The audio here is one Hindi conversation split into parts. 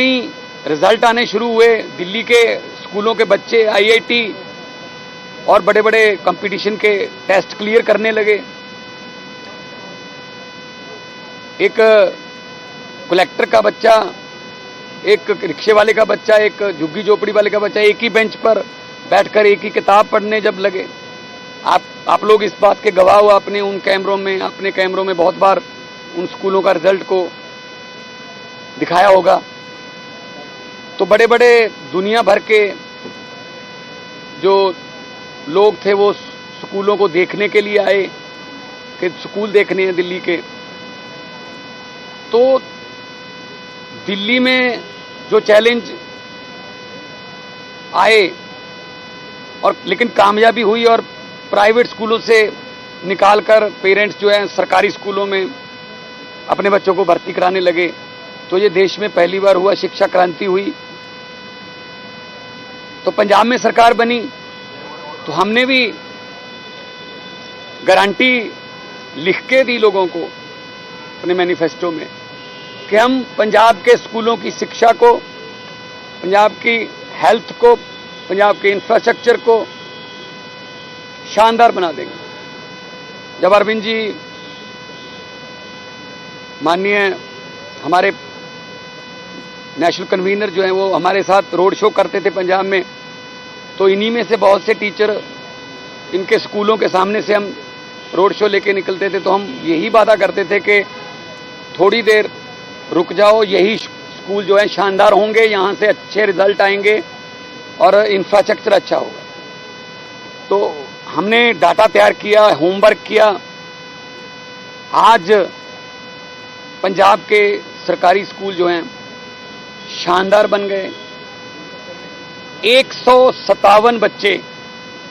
रिजल्ट आने शुरू हुए, दिल्ली के स्कूलों के बच्चे आईआईटी और बड़े बड़े कंपटीशन के टेस्ट क्लियर करने लगे। एक कलेक्टर का बच्चा, एक रिक्शे वाले का बच्चा, एक झुग्गी झोपड़ी वाले का बच्चा एक ही बेंच पर बैठकर एक ही किताब पढ़ने जब लगे। आप लोग इस बात के गवाह हो, अपने कैमरों में बहुत बार उन स्कूलों का रिजल्ट को दिखाया होगा। तो बड़े बड़े दुनिया भर के जो लोग थे वो स्कूलों को देखने के लिए आए कि स्कूल देखने हैं दिल्ली के। तो दिल्ली में जो चैलेंज आए और लेकिन कामयाबी हुई और प्राइवेट स्कूलों से निकालकर पेरेंट्स जो है सरकारी स्कूलों में अपने बच्चों को भर्ती कराने लगे। तो ये देश में पहली बार हुआ, शिक्षा क्रांति हुई। तो पंजाब में सरकार बनी तो हमने भी गारंटी लिख के दी लोगों को अपने मैनिफेस्टो में कि हम पंजाब के स्कूलों की शिक्षा को, पंजाब की हेल्थ को, पंजाब के इंफ्रास्ट्रक्चर को शानदार बना देंगे। जब अरविंद जी माननीय हमारे नेशनल कन्वीनर जो हैं वो हमारे साथ रोड शो करते थे पंजाब में, तो इन्हीं में से बहुत से टीचर इनके स्कूलों के सामने से हम रोड शो लेके निकलते थे। तो हम यही वादा करते थे कि थोड़ी देर रुक जाओ, यही स्कूल जो है शानदार होंगे, यहाँ से अच्छे रिजल्ट आएंगे और इंफ्रास्ट्रक्चर अच्छा होगा। तो हमने डाटा तैयार किया, होमवर्क किया। आज पंजाब के सरकारी स्कूल जो हैं शानदार बन गए। 157 बच्चे,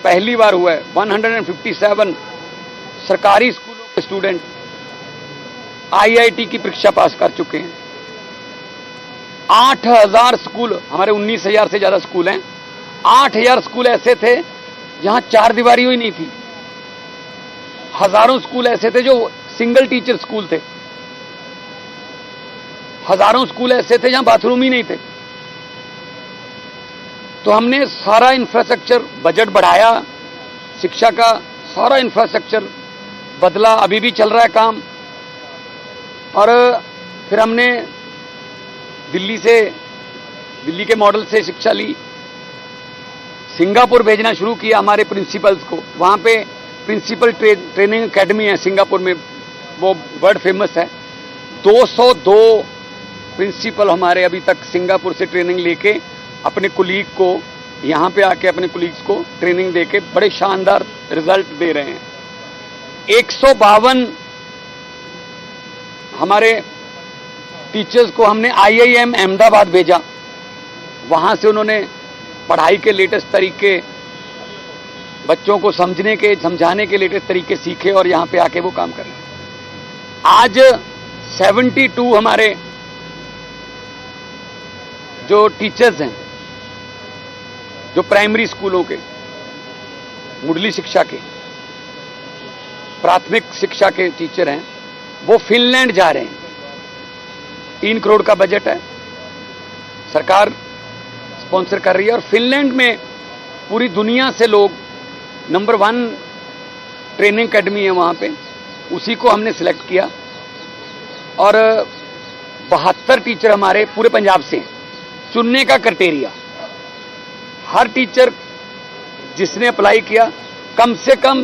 पहली बार हुआ है 157 सरकारी स्कूलों के स्टूडेंट आईआईटी की परीक्षा पास कर चुके हैं। 8000 स्कूल, हमारे 19,000 से ज्यादा स्कूल हैं, 8000 स्कूल ऐसे थे जहां चार दीवारी ही नहीं थी। हजारों स्कूल ऐसे थे जो सिंगल टीचर स्कूल थे। हजारों स्कूल ऐसे थे जहां बाथरूम ही नहीं थे। तो हमने सारा इंफ्रास्ट्रक्चर, बजट बढ़ाया, शिक्षा का सारा इंफ्रास्ट्रक्चर बदला, अभी भी चल रहा है काम। और फिर हमने दिल्ली के मॉडल से शिक्षा ली, सिंगापुर भेजना शुरू किया हमारे प्रिंसिपल्स को। वहाँ पे प्रिंसिपल ट्रेनिंग एकेडमी है सिंगापुर में, वो वर्ल्ड फेमस है। 202 प्रिंसिपल हमारे अभी तक सिंगापुर से ट्रेनिंग लेके अपने कुलीग को यहाँ पे आके अपने कुलीग्स को ट्रेनिंग देके बड़े शानदार रिजल्ट दे रहे हैं। 152 हमारे टीचर्स को हमने IIM अहमदाबाद भेजा। वहाँ से उन्होंने पढ़ाई के लेटेस्ट तरीके, बच्चों को समझाने के लेटेस्ट तरीके सीखे और यहाँ पे आके वो काम कर रहे हैं। आज 72 हमारे जो टीचर्स हैं, जो प्राइमरी स्कूलों के, मुढ़ली शिक्षा के, प्राथमिक शिक्षा के टीचर हैं, वो फिनलैंड जा रहे हैं। 3 करोड़ का बजट है, सरकार स्पॉन्सर कर रही है। और फिनलैंड में पूरी दुनिया से लोग, नंबर 1 ट्रेनिंग एकेडमी है वहाँ पे, उसी को हमने सिलेक्ट किया। और 72 टीचर हमारे पूरे पंजाब से चुनने का क्राइटेरिया, हर टीचर जिसने अप्लाई किया कम से कम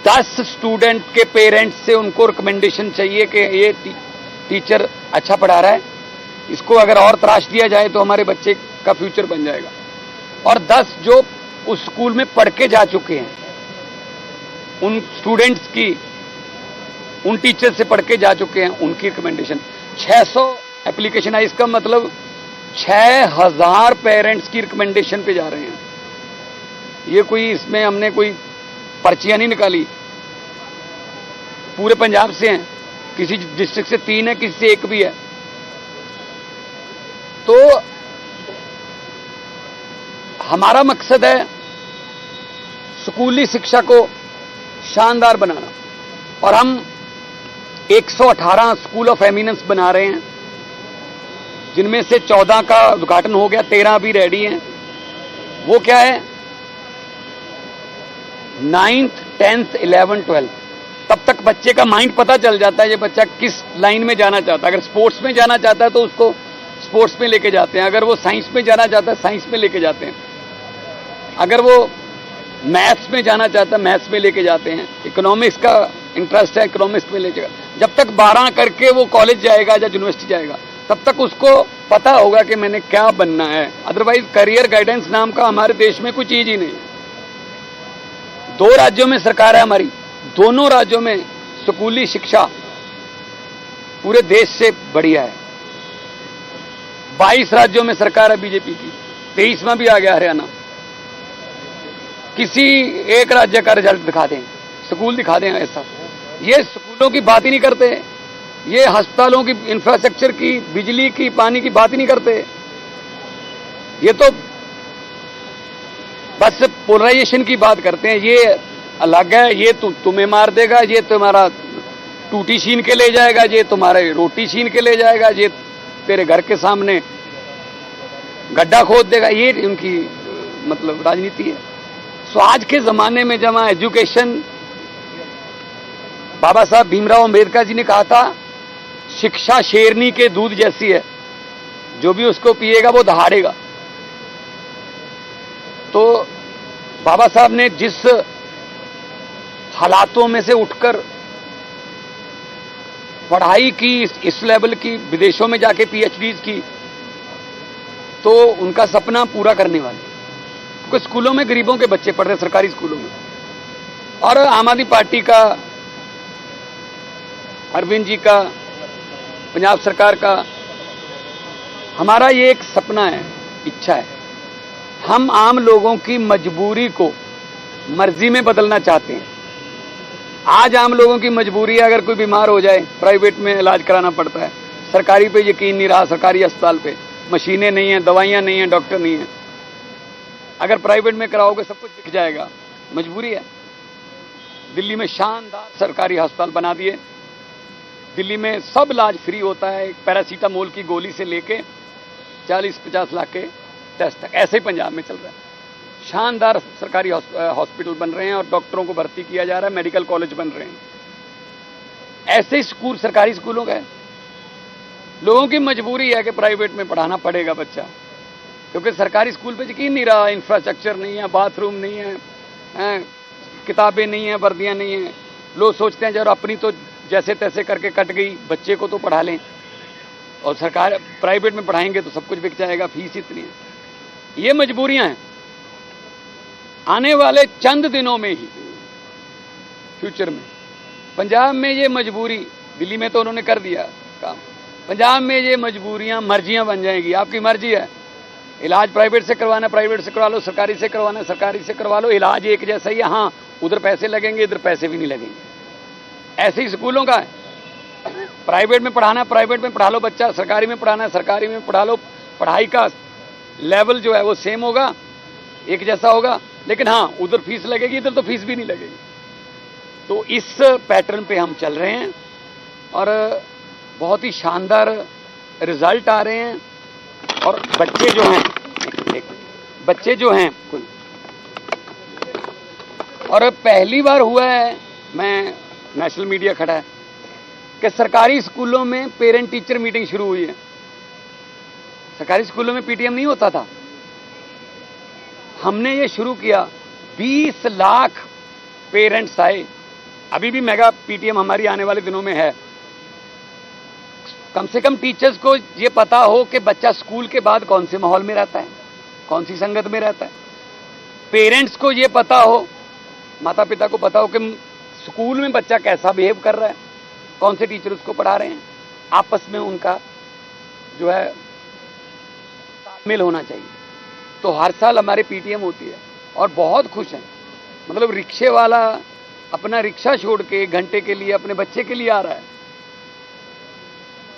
10 स्टूडेंट के पेरेंट्स से उनको रिकमेंडेशन चाहिए कि ये टीचर अच्छा पढ़ा रहा है, इसको अगर और तराश दिया जाए तो हमारे बच्चे का फ्यूचर बन जाएगा। और 10 जो उस स्कूल में पढ़ के जा चुके हैं, उन स्टूडेंट्स की, उन टीचर से पढ़ के जा चुके हैं, उनकी रिकमेंडेशन। 600 एप्लीकेशन है, इसका मतलब 6000 पेरेंट्स की रिकमेंडेशन पे जा रहे हैं। ये कोई, इसमें हमने कोई पर्चियां नहीं निकाली, पूरे पंजाब से हैं, किसी डिस्ट्रिक्ट से 3 है, किसी से 1 भी है। तो हमारा मकसद है स्कूली शिक्षा को शानदार बनाना, और हम 118 स्कूल ऑफ एमिनेंस बना रहे हैं। जिनमें से 14 का उद्घाटन हो गया, 13 अभी रेडी हैं। वो क्या है, 9th 10th 11th 12th, तब तक बच्चे का माइंड पता चल जाता है ये बच्चा किस लाइन में जाना चाहता है। अगर स्पोर्ट्स में जाना चाहता है तो उसको स्पोर्ट्स में लेके जाते हैं, अगर वो साइंस में जाना चाहता है साइंस में लेके जाते हैं, अगर वो मैथ्स में जाना चाहता है मैथ्स में लेके जाते हैं, इकोनॉमिक्स का इंटरेस्ट है इकोनॉमिक्स में ले जाएगा। जब तक 12 करके वो कॉलेज जाएगा या यूनिवर्सिटी जाएगा तब तक उसको पता होगा कि मैंने क्या बनना है। अदरवाइज करियर गाइडेंस नाम का हमारे देश में कोई चीज ही नहीं है। 2 राज्यों में सरकार है हमारी, दोनों राज्यों में स्कूली शिक्षा पूरे देश से बढ़िया है। 22 राज्यों में सरकार है बीजेपी की, 23 में भी आ गया हरियाणा। किसी एक राज्य का रिजल्ट दिखा दें, स्कूल दिखा दें ऐसा। ये स्कूलों की बात ही नहीं करते, ये अस्पतालों की, इंफ्रास्ट्रक्चर की, बिजली की, पानी की बात ही नहीं करते। ये तो बस पोलराइजेशन की बात करते हैं। ये अलग है, ये तुम्हें मार देगा, ये तुम्हारा टूटी छीन के ले जाएगा, ये तुम्हारे रोटी छीन के ले जाएगा, ये तेरे घर के सामने गड्ढा खोद देगा। ये उनकी मतलब राजनीति है। सो आज के जमाने में जब एजुकेशन, बाबा साहब भीमराव अंबेडकर जी ने कहा था शिक्षा शेरनी के दूध जैसी है, जो भी उसको पिएगा वो दहाड़ेगा। तो बाबा साहब ने जिस हालातों में से उठकर पढ़ाई की, इस लेवल की, विदेशों में जाके पीएचडीज की, तो उनका सपना पूरा करने वाले, क्योंकि स्कूलों में गरीबों के बच्चे पढ़ रहे, सरकारी स्कूलों में। और आम आदमी पार्टी का, अरविंद जी का, पंजाब सरकार का, हमारा ये एक सपना है, इच्छा है। हम आम लोगों की मजबूरी को मर्जी में बदलना चाहते हैं। आज आम लोगों की मजबूरी है, अगर कोई बीमार हो जाए प्राइवेट में इलाज कराना पड़ता है, सरकारी पे यकीन नहीं रहा, सरकारी अस्पताल पे मशीनें नहीं हैं, दवाइयां नहीं हैं, डॉक्टर नहीं हैं। अगर प्राइवेट में कराओगे सब कुछ दिख जाएगा, मजबूरी है। दिल्ली में शानदार सरकारी अस्पताल बना दिए, दिल्ली में सब इलाज फ्री होता है, पैरासीटामोल की गोली से लेके 40-50 लाख के टेस्ट तक। ऐसे ही पंजाब में चल रहा है, शानदार सरकारी हॉस्पिटल बन रहे हैं और डॉक्टरों को भर्ती किया जा रहा है, मेडिकल कॉलेज बन रहे हैं। ऐसे ही स्कूल, सरकारी स्कूलों का है। लोगों की मजबूरी है कि प्राइवेट में पढ़ाना पड़ेगा बच्चा, क्योंकि सरकारी स्कूल पे यकीन नहीं रहा, इंफ्रास्ट्रक्चर नहीं है, बाथरूम नहीं है, किताबें नहीं है, वर्दियां नहीं है। लोग सोचते हैं जब अपनी तो जैसे तैसे करके कट गई, बच्चे को तो पढ़ा लें, और सरकार प्राइवेट में पढ़ाएंगे तो सब कुछ बिक जाएगा, फीस इतनी है। ये मजबूरियां हैं। आने वाले चंद दिनों में ही, फ्यूचर में, पंजाब में ये मजबूरी, दिल्ली में तो उन्होंने कर दिया काम, पंजाब में ये मजबूरियां मर्जियां बन जाएंगी। आपकी मर्जी है, इलाज प्राइवेट से करवाना प्राइवेट से करवा लो, सरकारी से करवाना सरकारी से करवा लो, इलाज एक जैसा ही है। हाँ, उधर पैसे लगेंगे, इधर पैसे भी नहीं लगेंगे। ऐसे ही स्कूलों का है, प्राइवेट में पढ़ाना प्राइवेट में पढ़ा लो बच्चा, सरकारी में पढ़ाना सरकारी में पढ़ा लो। पढ़ाई का लेवल जो है वो सेम होगा, एक जैसा होगा, लेकिन हाँ उधर फीस लगेगी, इधर तो फीस भी नहीं लगेगी। तो इस पैटर्न पे हम चल रहे हैं और बहुत ही शानदार रिजल्ट आ रहे हैं। और बच्चे जो हैं, बच्चे जो हैं कुल, और पहली बार हुआ है, मैं नेशनल मीडिया खड़ा है, कि सरकारी स्कूलों में पेरेंट टीचर मीटिंग शुरू हुई है। सरकारी स्कूलों में पीटीएम नहीं होता था, हमने ये शुरू किया। 20 लाख पेरेंट्स आए। अभी भी मेगा पीटीएम हमारी आने वाले दिनों में है। कम से कम टीचर्स को ये पता हो कि बच्चा स्कूल के बाद कौन से माहौल में रहता है, कौन सी संगत में रहता है। पेरेंट्स को ये पता हो, माता पिता को पता हो कि स्कूल में बच्चा कैसा बिहेव कर रहा है, कौन से टीचर उसको पढ़ा रहे हैं, आपस में उनका जो है तालमेल होना चाहिए। तो हर साल हमारे पीटीएम होती है और बहुत खुश हैं। मतलब रिक्शे वाला अपना रिक्शा छोड़ के 1 घंटे के लिए अपने बच्चे के लिए आ रहा है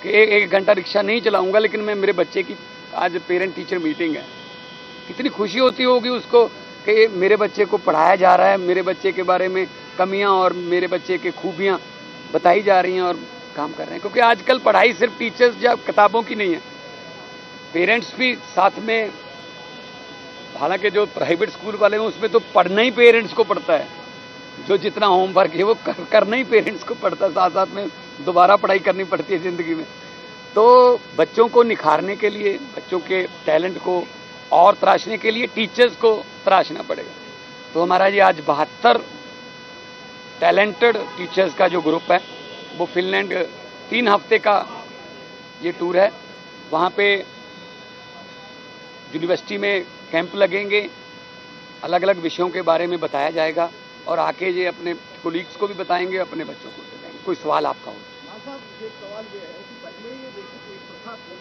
कि 1 घंटा रिक्शा नहीं चलाऊंगा, लेकिन मैं मेरे बच्चे की आज पेरेंट टीचर मीटिंग है। कितनी खुशी होती होगी उसको कि मेरे बच्चे को पढ़ाया जा रहा है, मेरे बच्चे के बारे में कमियां और मेरे बच्चे की खूबियां बताई जा रही हैं और काम कर रहे हैं। क्योंकि आजकल पढ़ाई सिर्फ टीचर्स या किताबों की नहीं है, पेरेंट्स भी साथ में, हालांकि जो प्राइवेट स्कूल वाले हैं उसमें तो पढ़ना ही पेरेंट्स को पड़ता है, जो जितना होमवर्क है वो करना ही पेरेंट्स को पड़ता है, साथ साथ में दोबारा पढ़ाई करनी पड़ती है ज़िंदगी में। तो बच्चों को निखारने के लिए, बच्चों के टैलेंट को और तराशने के लिए टीचर्स को तराशना पड़ेगा। तो हमारा ये आज 72 टैलेंटेड टीचर्स का जो ग्रुप है वो फिनलैंड 3 हफ्ते का ये टूर है। वहाँ पे यूनिवर्सिटी में कैंप लगेंगे, अलग अलग विषयों के बारे में बताया जाएगा और आके ये अपने कोलीग्स को भी बताएंगे, अपने बच्चों को बताएंगे। कोई सवाल आपका हो? साहब, एक सवाल ये है कि पहले ये देखिए एक प्रथा थी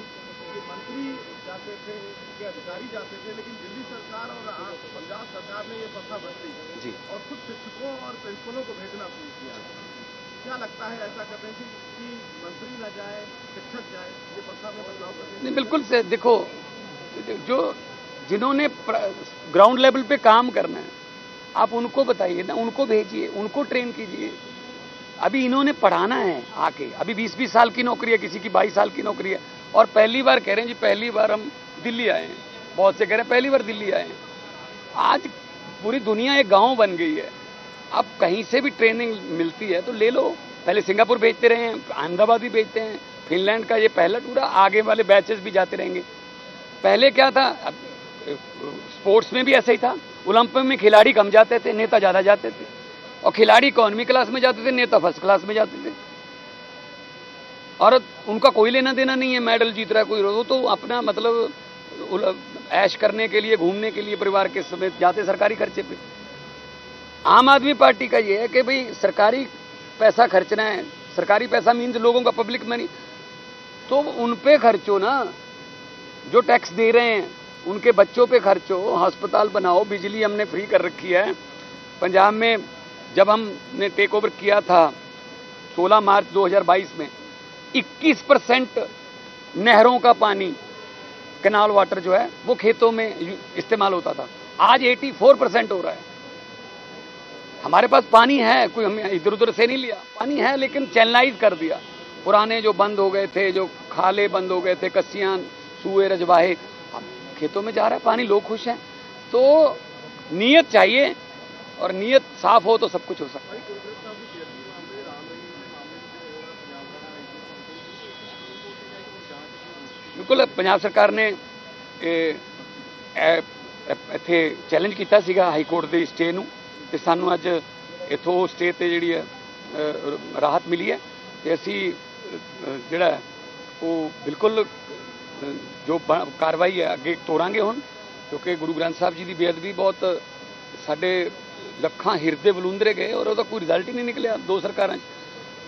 कि मंत्री जाते थे के अधिकारी जाते थे, लेकिन दिल्ली सरकार और पंजाब सरकार ने ये प्रथा बदली जी और खुद शिक्षकों और प्रिंसिपलों को भेजना शुरू किया। क्या लगता है ऐसा करने से कि मंत्री न जाए, शिक्षक जाए, ये प्रथा में बदलाव करने? नहीं, बिल्कुल से देखो, जो जिन्होंने ग्राउंड लेवल पे काम करना है आप उनको बताइए ना, उनको भेजिए, उनको ट्रेन कीजिए। अभी इन्होंने पढ़ाना है आके, अभी 20-20 साल की नौकरी है, किसी की 22 साल की नौकरी है और पहली बार कह रहे हैं जी पहली बार हम दिल्ली आए हैं, बहुत से कह रहे हैं पहली बार दिल्ली आए हैं। आज पूरी दुनिया एक गांव बन गई है, अब कहीं से भी ट्रेनिंग मिलती है तो ले लो। पहले सिंगापुर भेजते रहे हैं, अहमदाबाद भी भेजते हैं, फिनलैंड का ये पहला टूर है, आगे वाले बैचेस भी जाते रहेंगे। पहले क्या था, स्पोर्ट्स में भी ऐसा ही था, ओलंपिक में खिलाड़ी कम जाते थे, नेता ज़्यादा जाते थे, और खिलाड़ी इकोनॉमी क्लास में जाते थे, नेता फर्स्ट क्लास में जाते थे, और उनका कोई लेना देना नहीं है मेडल जीत रहा है कोई, वो तो अपना मतलब ऐश करने के लिए, घूमने के लिए परिवार के समेत जाते सरकारी खर्चे पे। आम आदमी पार्टी का ये है कि भाई सरकारी पैसा खर्चना है, सरकारी पैसा मीन्स लोगों का पब्लिक मनी, तो उन पे खर्चो ना, जो टैक्स दे रहे हैं उनके बच्चों पे खर्चो, अस्पताल बनाओ, बिजली हमने फ्री कर रखी है। पंजाब में जब हमने टेक ओवर किया था 16 मार्च 2022 में 21% नहरों का पानी, कैनाल वाटर जो है वो खेतों में इस्तेमाल होता था, आज 84% हो रहा है। हमारे पास पानी है, कोई हम इधर उधर से नहीं लिया, पानी है लेकिन चैनलाइज कर दिया। पुराने जो बंद हो गए थे, जो खाले बंद हो गए थे, कस्सियां, सूए, रजवाहे, अब खेतों में जा रहा है पानी, लोग खुश हैं। तो नीयत चाहिए और नीयत साफ हो तो सब कुछ हो सकता है। बिल्कुल, पंजाब सरकार ने ਇੱਥੇ ਚੈਲੰਜ ਕੀਤਾ ਸੀਗਾ ਹਾਈ ਕੋਰਟ ਦੇ ਸਟੇ ਨੂੰ, ਤੇ ਸਾਨੂੰ ਅੱਜ ਇੱਥੋਂ ਸਟੇ ਤੇ ਜਿਹੜੀ ਹੈ ਰਾਹਤ ਮਿਲੀ ਹੈ, ਤੇ ਅਸੀਂ ਜਿਹੜਾ ਉਹ ਬਿਲਕੁਲ ਜੋ ਕਾਰਵਾਈ ਹੈ ਅੱਗੇ ਤੋਰਾਂਗੇ ਹੁਣ, ਕਿਉਂਕਿ ਗੁਰੂ ਗ੍ਰੰਥ ਸਾਹਿਬ ਜੀ ਦੀ ਬੇਅਦਬੀ ਬਹੁਤ ਸਾਡੇ ਲੱਖਾਂ ਹਿਰਦੇ ਬਲੂੰਦਰੇ ਗਏ ਔਰ ਉਹਦਾ ਕੋਈ ਰਿਜ਼ਲਟ ਹੀ ਨਹੀਂ ਨਿਕਲਿਆ 2 ਸਰਕਾਰਾਂ 'ਚ।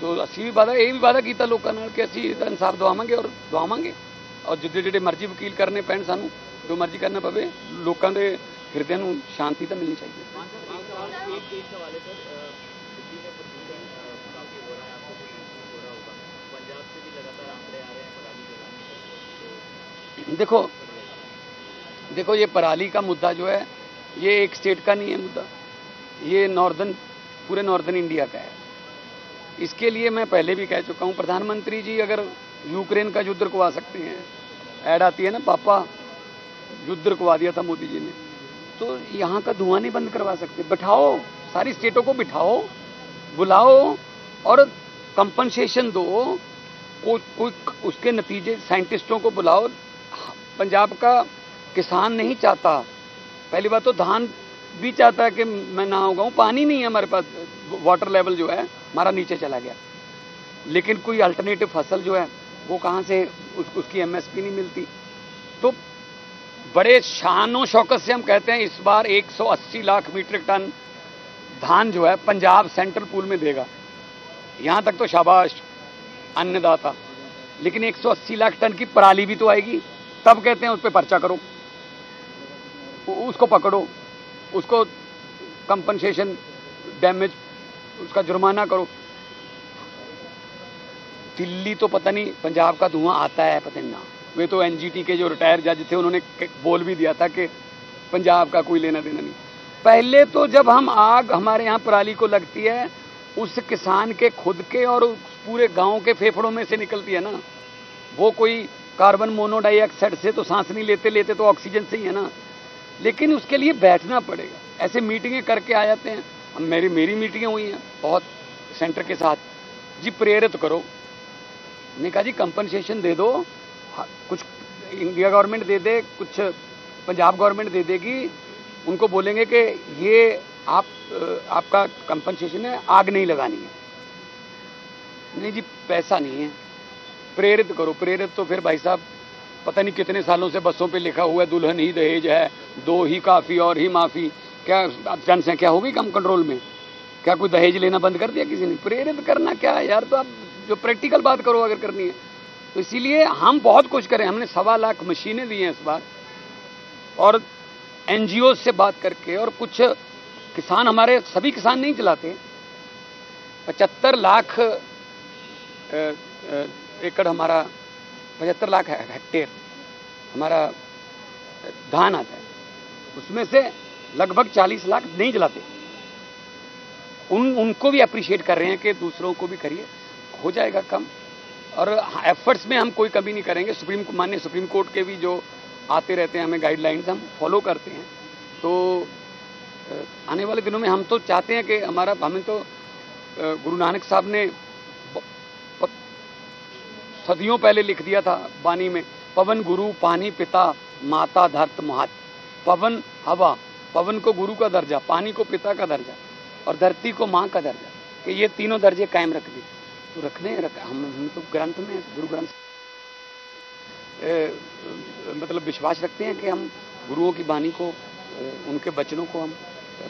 तो ਅਸੀਂ ਵੀ ਵਾਦਾ, ਇਹ ਵੀ ਵਾਦਾ ਕੀਤਾ ਲੋਕਾਂ ਨਾਲ ਕਿ ਅਸੀਂ ਇਹਦਾ ਇਨਸਾਫ ਦਵਾਵਾਂਗੇ ਔਰ ਦਵਾਵਾਂਗੇ, ਔਰ ਜਿਹੜੇ ਮਰਜ਼ੀ ਵਕੀਲ ਕਰਨੇ ਪੈਣ, ਸਾਨੂੰ ਜੋ ਮਰਜ਼ੀ ਕਰਨਾ ਪਵੇ, ਲੋਕਾਂ ਦੇ ਹਿਰਦਿਆਂ ਨੂੰ ਸ਼ਾਂਤੀ ਤਾਂ ਮਿਲਣੀ ਚਾਹੀਦੀ ਹੈ। देखो ये पराली का मुद्दा जो है ये एक स्टेट का नहीं है मुद्दा, ये पूरे नॉर्दर्न इंडिया का है। इसके लिए मैं पहले भी कह चुका हूँ, प्रधानमंत्री जी अगर यूक्रेन का युद्ध रुकवा सकते हैं, ऐड आती है ना, पापा युद्ध रुकवा दिया था मोदी जी ने, तो यहाँ का धुआं नहीं बंद करवा सकते। बिठाओ, सारी स्टेटों को बिठाओ, बुलाओ और कंपनसेशन दो, कोई उसके नतीजे, साइंटिस्टों को बुलाओ। पंजाब का किसान नहीं चाहता, पहली बात तो धान भी चाहता है कि मैं ना उगाऊं, पानी नहीं है हमारे पास, वाटर लेवल जो है हमारा नीचे चला गया, लेकिन कोई अल्टरनेटिव फसल जो है वो कहाँ से, उसकी एमएसपी नहीं मिलती। तो बड़े शानो शौकत से हम कहते हैं इस बार 180 लाख मीट्रिक टन धान जो है पंजाब सेंट्रल पूल में देगा। यहाँ तक तो शाबाश अन्नदाता, लेकिन 180 लाख टन की पराली भी तो आएगी, तब कहते हैं उस पर पर्चा करो, उसको पकड़ो, उसको कंपनसेशन, डैमेज, उसका जुर्माना करो। दिल्ली तो पता नहीं, पंजाब का धुआं आता है पता नहीं ना, वे तो एनजीटी के जो रिटायर जज थे उन्होंने बोल भी दिया था कि पंजाब का कोई लेना देना नहीं। पहले तो जब हम आग हमारे यहाँ पराली को लगती है, उस किसान के खुद के और उस पूरे गांव के फेफड़ों में से निकलती है ना, वो कोई कार्बन मोनोडाइऑक्साइड से तो सांस नहीं लेते, लेते तो ऑक्सीजन से ही है ना। लेकिन उसके लिए बैठना पड़ेगा। ऐसे मीटिंगें करके आ जाते हैं। अब मेरी मीटिंगें हुई हैं बहुत सेंटर के साथ, जी प्रेरित करो। मैंने कहा जी कंपनसेशन दे दो, कुछ इंडिया गवर्नमेंट दे दे, कुछ पंजाब गवर्नमेंट दे देगी। उनको बोलेंगे कि ये आपका कंपनसेशन है, आग नहीं लगानी है। नहीं जी पैसा नहीं है, प्रेरित करो। प्रेरित तो फिर भाई साहब पता नहीं कितने सालों से बसों पे लिखा हुआ है दुल्हन ही दहेज है, दो ही काफ़ी और ही माफ़ी। क्या जनसंख्या होगी कम कंट्रोल में? क्या कोई दहेज लेना बंद कर दिया किसी ने? प्रेरित करना क्या है यार, तो आप जो प्रैक्टिकल बात करो अगर करनी है तो। इसीलिए हम बहुत कुछ करें। हमने 1.25 लाख मशीनें दी हैं इस बार, और NGO से बात करके, और कुछ किसान, हमारे सभी किसान नहीं चलाते, 75 लाख एकड़ हमारा, 75 लाख हेक्टेयर हमारा धान आता है, उसमें से लगभग 40 लाख नहीं जलाते। उनको भी अप्रिशिएट कर रहे हैं कि दूसरों को भी करिए, हो जाएगा कम। और एफर्ट्स में हम कोई कमी नहीं करेंगे। माननीय सुप्रीम कोर्ट के भी जो आते रहते हैं हमें गाइडलाइंस, हम फॉलो करते हैं। तो आने वाले दिनों में हम तो चाहते हैं कि हमें तो गुरु नानक साहब ने सदियों पहले लिख दिया था वाणी में, पवन गुरु पानी पिता माता धरत महत। पवन हवा, पवन को गुरु का दर्जा, पानी को पिता का दर्जा, और धरती को माँ का दर्जा, कि ये तीनों दर्जे कायम रख दिए। तो हम तो ग्रंथ में, गुरु ग्रंथ मतलब विश्वास रखते हैं कि हम गुरुओं की वाणी को, उनके वचनों को हम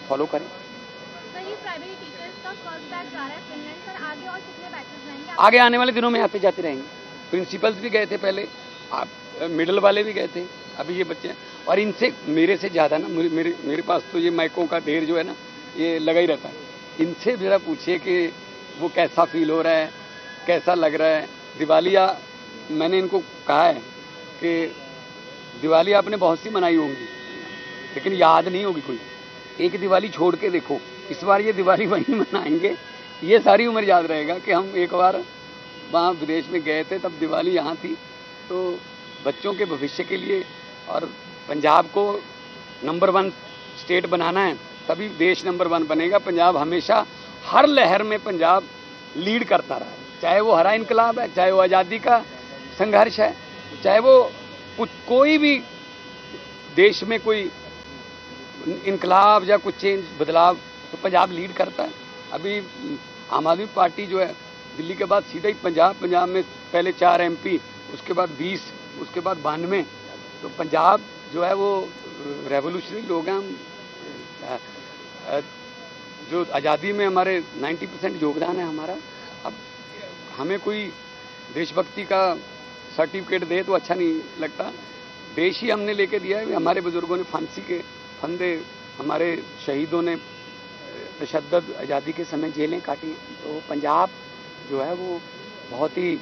फॉलो करें। सर, ये प्राइमरी टीचर्स का फर्स्ट बैच जा रहा है फिनलैंड, सर आगे और कितने बैचेस जाएंगे? आगे आने वाले दिनों में आते जाते रहेंगे। प्रिंसिपल्स भी गए थे पहले, मिडिल वाले भी गए थे, अभी ये बच्चे हैं। और इनसे, मेरे से ज़्यादा ना, मेरे पास तो ये माइकों का ढेर जो है ना, ये लगा ही रहता है। इनसे ज़रा पूछिए कि वो कैसा फील हो रहा है, कैसा लग रहा है। दिवालिया, मैंने इनको कहा है कि दिवाली आपने बहुत सी मनाई होंगी, लेकिन याद नहीं होगी कोई। एक दिवाली छोड़ के देखो, इस बार ये दिवाली वहीं मनाएंगे, ये सारी उम्र याद रहेगा कि हम एक बार वहाँ विदेश में गए थे, तब दिवाली यहाँ थी। तो बच्चों के भविष्य के लिए, और पंजाब को नंबर 1 स्टेट बनाना है, तभी देश नंबर 1 बनेगा। पंजाब हमेशा हर लहर में पंजाब लीड करता रहा है, चाहे वो हरा इनकलाब है, चाहे वो आज़ादी का संघर्ष है, चाहे वो कोई भी देश में कोई इनकलाब या कुछ चेंज, बदलाव, तो पंजाब लीड करता है। अभी आम आदमी पार्टी जो है, दिल्ली के बाद सीधा ही पंजाब में पहले 4 MP, उसके बाद 20, उसके बाद 92। तो पंजाब जो है वो रेवोल्यूशनरी लोग हैं हम। जो आज़ादी में हमारे 90% योगदान है हमारा। अब हमें कोई देशभक्ति का सर्टिफिकेट दे तो अच्छा नहीं लगता। देश ही हमने लेके दिया है। हमारे बुजुर्गों ने फांसी के फंदे, हमारे शहीदों ने तशद्दुद आज़ादी के समय जेलें काटी हैं। तो पंजाब जो है वो बहुत ही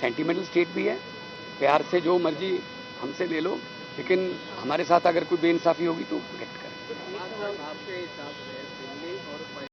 सेंटिमेंटल स्टेट भी है। प्यार से जो मर्जी हमसे ले लो, लेकिन हमारे साथ अगर कोई बेइंसाफ़ी होगी तो रिएक्ट करें।